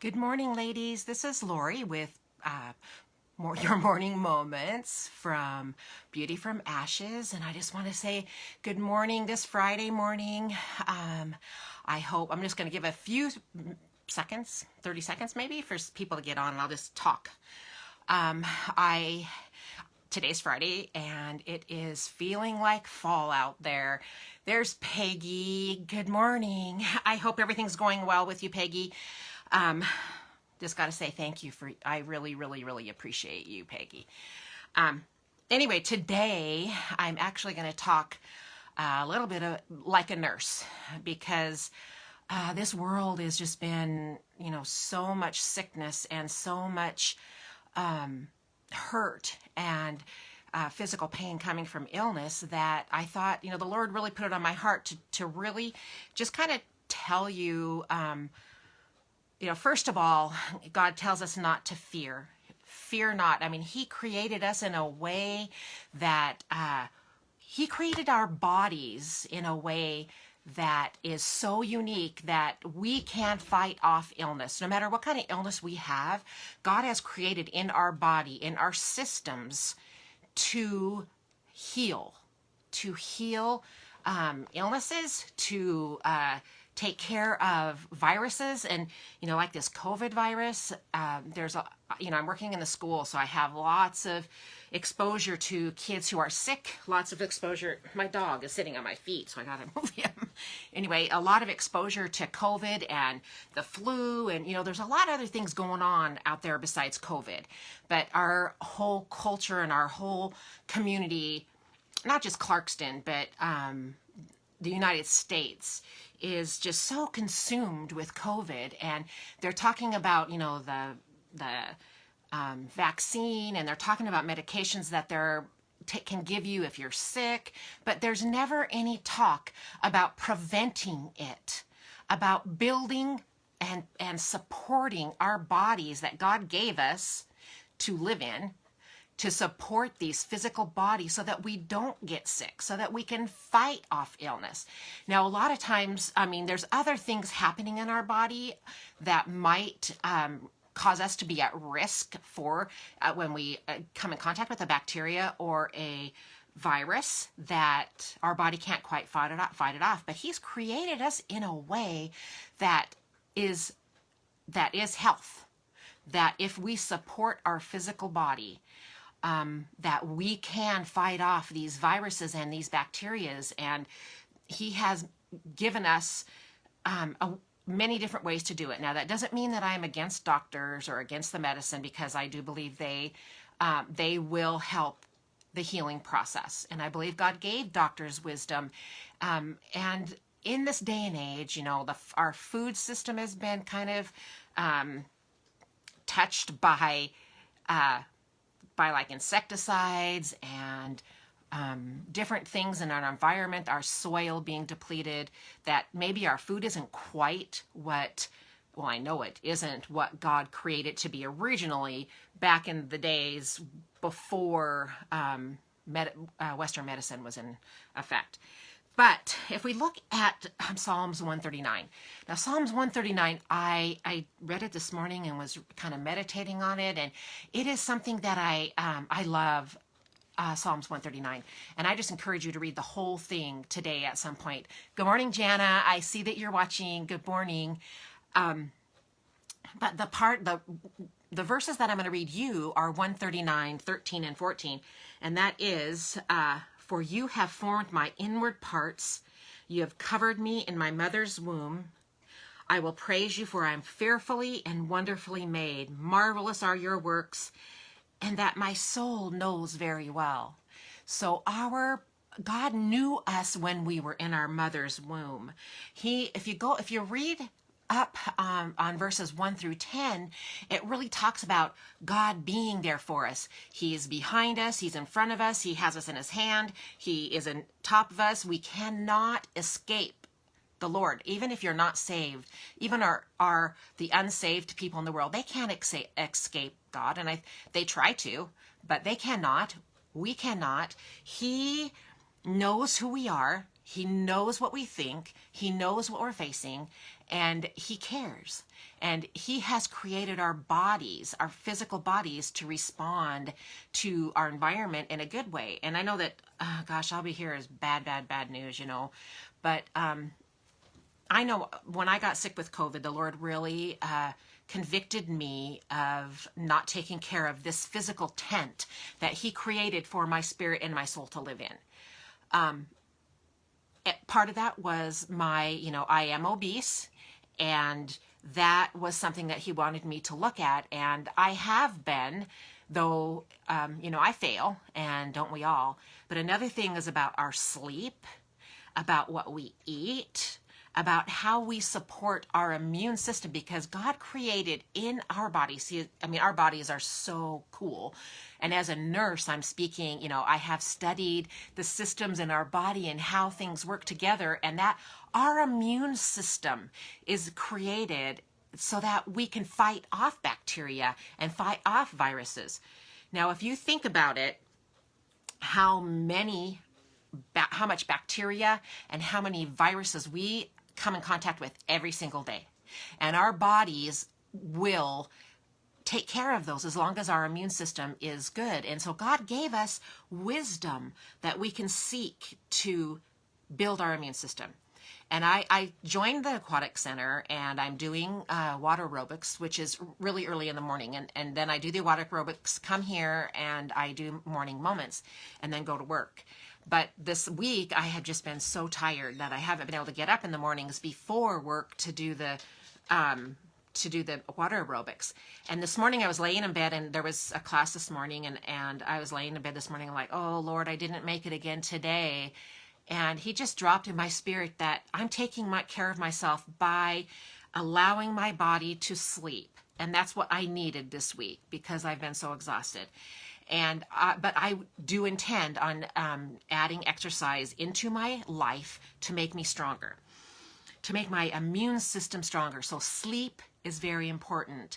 Good morning, ladies. This is Lori with your morning moments from Beauty from Ashes. And I just want to say good morning this Friday morning. I hope I'm just going to give a few seconds, 30 seconds maybe, for people to get on, and I'll just talk. Today's Friday, and it is feeling like fall out there. There's Peggy. Good morning. I hope everything's going well with you, Peggy. Just got to say thank you I really, really, really appreciate you, Peggy. Anyway, today I'm actually going to talk a little bit like a nurse, because this world has just been, so much sickness and so much hurt and physical pain coming from illness that I thought, the Lord really put it on my heart to really just kind of tell you, first of all, God tells us not to fear. Fear not. I mean, He created us in a way that He created our bodies in a way that is so unique that we can fight off illness. No matter what kind of illness we have, God has created in our body, in our systems, to heal illnesses, to take care of viruses. And like this COVID virus, I'm working in the school, so I have lots of exposure to kids who are sick, lots of exposure. My dog is sitting on my feet, so I gotta move him. Anyway, a lot of exposure to COVID and the flu, and there's a lot of other things going on out there besides COVID. But our whole culture and our whole community, not just Clarkston, but the United States, is just so consumed with COVID. And they're talking about, the vaccine, and they're talking about medications that can give you if you're sick, but there's never any talk about preventing it, about building and supporting our bodies that God gave us to live in, to support these physical bodies so that we don't get sick, so that we can fight off illness. Now, a lot of times, there's other things happening in our body that might cause us to be at risk for when we come in contact with a bacteria or a virus that our body can't quite fight it off. But He's created us in a way that is health, that if we support our physical body, that we can fight off these viruses and these bacterias. And He has given us many different ways to do it. Now, that doesn't mean that I'm against doctors or against the medicine, because I do believe they will help the healing process. And I believe God gave doctors wisdom. And in this day and age, our food system has been kind of touched by like insecticides and different things in our environment, our soil being depleted, that maybe our food isn't quite I know it isn't what God created to be originally back in the days before Western medicine was in effect. But if we look at Psalms 139, now Psalms 139, I read it this morning and was kind of meditating on it, and it is something that I love. Psalms 139, and I just encourage you to read the whole thing today at some point. Good morning, Jana. I see that you're watching. Good morning. But the verses that I'm going to read you are 139, 13, and 14, and that is, for you have formed my inward parts. You have covered me in my mother's womb. I will praise you, for I am fearfully and wonderfully made. Marvelous are your works, and that my soul knows very well. So God knew us when we were in our mother's womb. If you read up on verses 1 through 10, it really talks about God being there for us. He is behind us. He's in front of us. He has us in His hand. He is on top of us. We cannot escape the Lord. Even if you're not saved, even the unsaved people in the world, they can't escape God. And they try to, but they cannot. We cannot. He knows who we are. He knows what we think. He knows what we're facing, and he cares. And he has created our bodies, our physical bodies, to respond to our environment in a good way. And I know that, gosh, I'll be here as bad news, but I know when I got sick with COVID, the Lord really convicted me of not taking care of this physical tent that he created for my spirit and my soul to live in. Part of that was I am obese, and that was something that he wanted me to look at. And I have been, though, I fail, and don't we all? But another thing is about our sleep, about what we eat, about how we support our immune system, because God created in our bodies. Our bodies are so cool. And as a nurse, I'm speaking, I have studied the systems in our body and how things work together, and that our immune system is created so that we can fight off bacteria and fight off viruses. Now, if you think about it, how much bacteria and how many viruses we come in contact with every single day. And our bodies will take care of those as long as our immune system is good. And so God gave us wisdom that we can seek to build our immune system. And I joined the aquatic center, and I'm doing water aerobics, which is really early in the morning. And then I do the water aerobics, come here, and I do morning moments, and then go to work. But this week, I have just been so tired that I haven't been able to get up in the mornings before work to do the water aerobics. And this morning I was laying in bed, and there was a class this morning, and I was laying in bed this morning, like, oh Lord, I didn't make it again today. And he just dropped in my spirit that I'm taking care of myself by allowing my body to sleep. And that's what I needed this week because I've been so exhausted. And but I do intend on adding exercise into my life to make me stronger, to make my immune system stronger. So sleep is very important.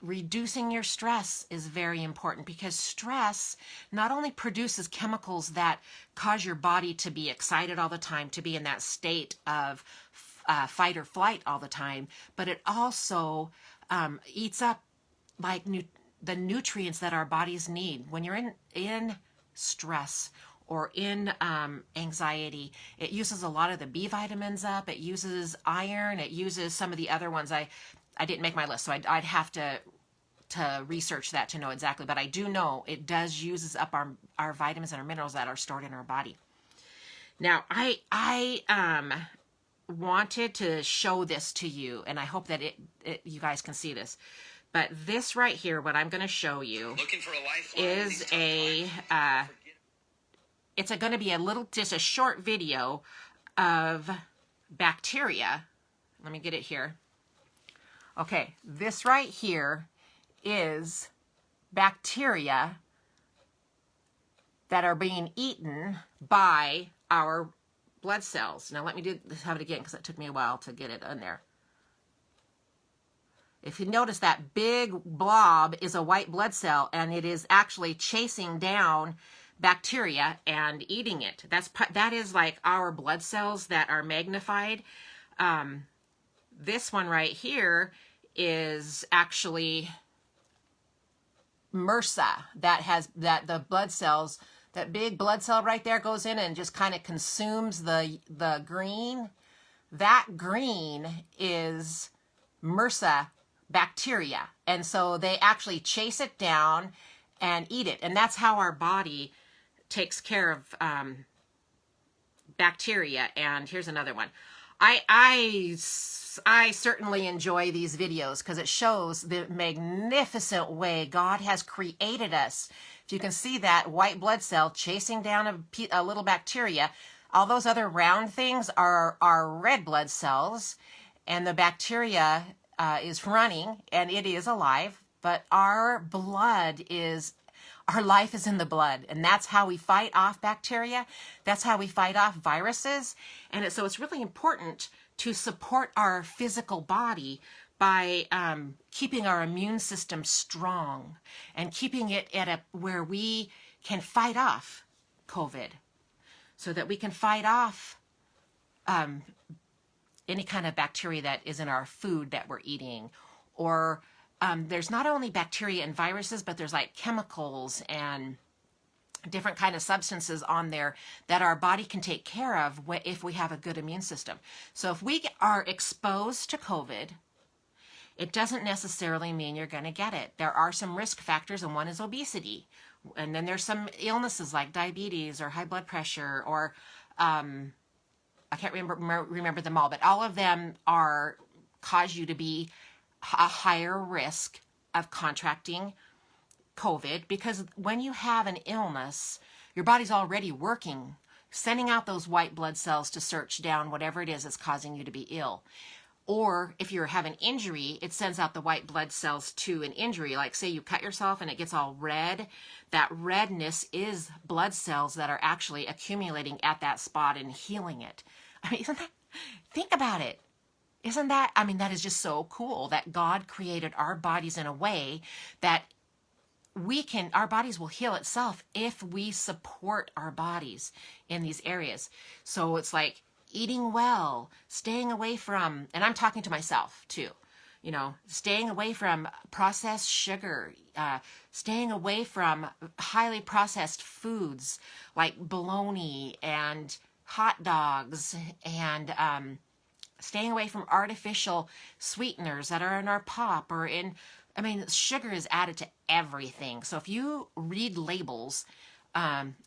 Reducing your stress is very important, because stress not only produces chemicals that cause your body to be excited all the time, to be in that state of fight or flight all the time, but it also eats up like the nutrients that our bodies need. When you're in stress or in anxiety, it uses a lot of the B vitamins up. It uses iron. It uses some of the other ones. I didn't make my list, so I'd have to research that to know exactly. But I do know it does uses up our vitamins and our minerals that are stored in our body. Now, I wanted to show this to you, and I hope that you guys can see this. But this right here, what I'm going to show you is it's going to be just a short video of bacteria. Let me get it here. Okay, this right here is bacteria that are being eaten by our blood cells. Now let me have it again, because it took me a while to get it in there. If you notice, that big blob is a white blood cell, and it is actually chasing down bacteria and eating it. That is like our blood cells that are magnified. This one right here is actually MRSA, that the blood cells, that big blood cell right there goes in and just kind of consumes the green. That green is MRSA bacteria. And so they actually chase it down and eat it. And that's how our body takes care of bacteria. And here's another one. I certainly enjoy these videos because it shows the magnificent way God has created us. If you can see that white blood cell chasing down a little bacteria, all those other round things are red blood cells, and the bacteria is running, and it is alive, but our life is in the blood, and that's how we fight off bacteria. That's how we fight off viruses. And so it's really important to support our physical body by keeping our immune system strong and keeping it at where we can fight off COVID, so that we can fight off any kind of bacteria that is in our food that we're eating. Or there's not only bacteria and viruses, but there's like chemicals and different kind of substances on there that our body can take care of if we have a good immune system. So if we are exposed to COVID, it doesn't necessarily mean you're going to get it. There are some risk factors, and one is obesity. And then there's some illnesses like diabetes or high blood pressure, or I can't remember them all, but all of them cause you to be a higher risk of contracting COVID, because when you have an illness, your body's already working, sending out those white blood cells to search down whatever it is that's causing you to be ill. Or if you have an injury, it sends out the white blood cells to an injury. Like say you cut yourself and it gets all red. That redness is blood cells that are actually accumulating at that spot and healing it. I mean, think about it. Isn't that, I mean, that is just so cool that God created our bodies in a way that our bodies will heal itself if we support our bodies in these areas. So it's like eating well, staying away from, and I'm talking to myself too, staying away from processed sugar, staying away from highly processed foods like bologna and hot dogs, and staying away from artificial sweeteners that are in our pop or sugar is added to everything. So if you read labels,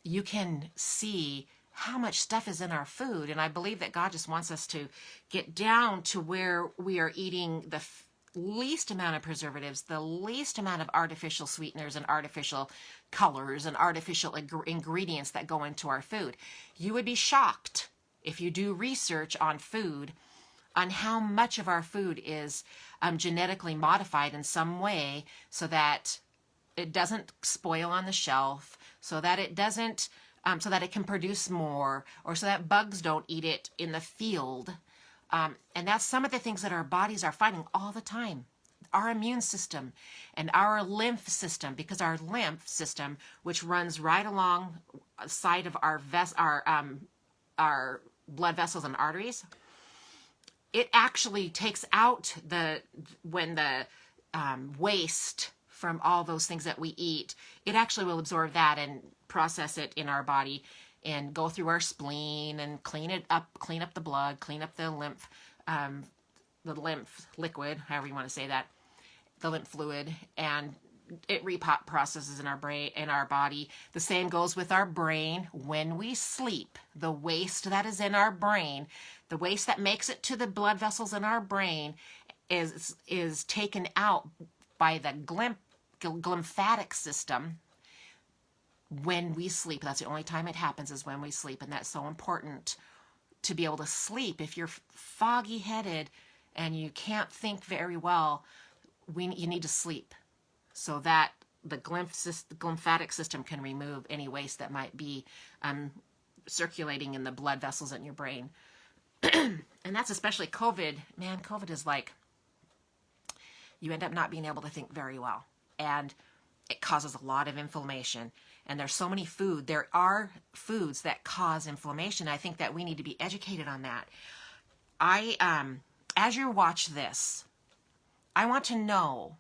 you can see how much stuff is in our food. And I believe that God just wants us to get down to where we are eating the least amount of preservatives, the least amount of artificial sweeteners and artificial colors and artificial ingredients that go into our food. You would be shocked if you do research on food on how much of our food is genetically modified in some way so that it doesn't spoil on the shelf, so that it doesn't, so that it can produce more, or so that bugs don't eat it in the field. And that's some of the things that our bodies are fighting all the time. Our immune system and our lymph system, because our lymph system, which runs right along the side of our blood vessels and arteries, it actually takes out when the waste from all those things that we eat, it actually will absorb that and process it in our body and go through our spleen and clean up the blood, clean up the lymph liquid, however you want to say that, the lymph fluid, and it reprocesses in our brain, in our body. The same goes with our brain. When we sleep, the waste that is in our brain, the waste that makes it to the blood vessels in our brain is taken out by the glymphatic system when we sleep. That's the only time it happens, is when we sleep. And that's so important to be able to sleep. If you're foggy-headed and you can't think very well, you need to sleep so that the glymphatic system can remove any waste that might be circulating in the blood vessels in your brain. And that's especially COVID. Man, COVID is like, you end up not being able to think very well. And it causes a lot of inflammation. And there's so many there are foods that cause inflammation. I think that we need to be educated on that. As you watch this, I want to know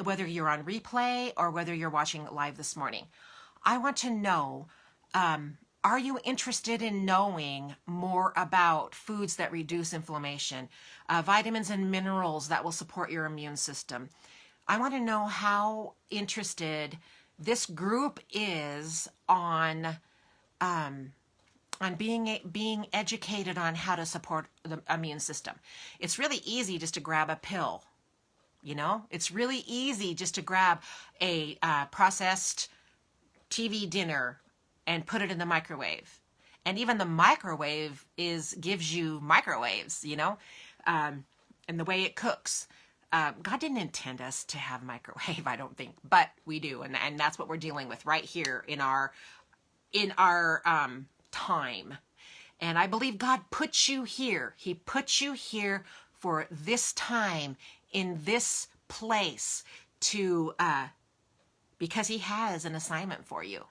whether you're on replay or whether you're watching it live this morning. I want to know, are you interested in knowing more about foods that reduce inflammation, vitamins and minerals that will support your immune system? I want to know how interested this group is on being educated on how to support the immune system. It's really easy just to grab a pill. It's really easy just to grab a processed TV dinner and put it in the microwave. And even the microwave gives you microwaves, and the way it cooks. God didn't intend us to have microwave, I don't think, but we do. And that's what we're dealing with right here in our time. And I believe God put you here. He put you here for this time, in this place, because he has an assignment for you.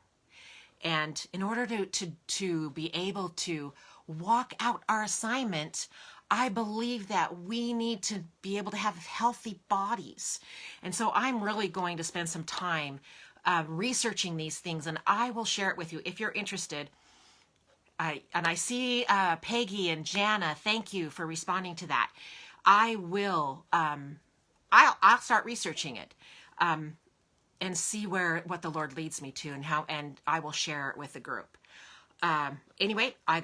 And in order to be able to walk out our assignment, I believe that we need to be able to have healthy bodies. And so I'm really going to spend some time researching these things, and I will share it with you if you're interested. I see Peggy and Jana, thank you for responding to that. I will, I'll start researching it and see what the Lord leads me to, and I will share it with the group. Anyway, I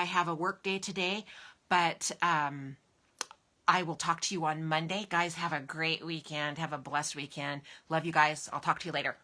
have a work day today, but I will talk to you on Monday. Guys, have a great weekend. Have a blessed weekend. Love you guys. I'll talk to you later.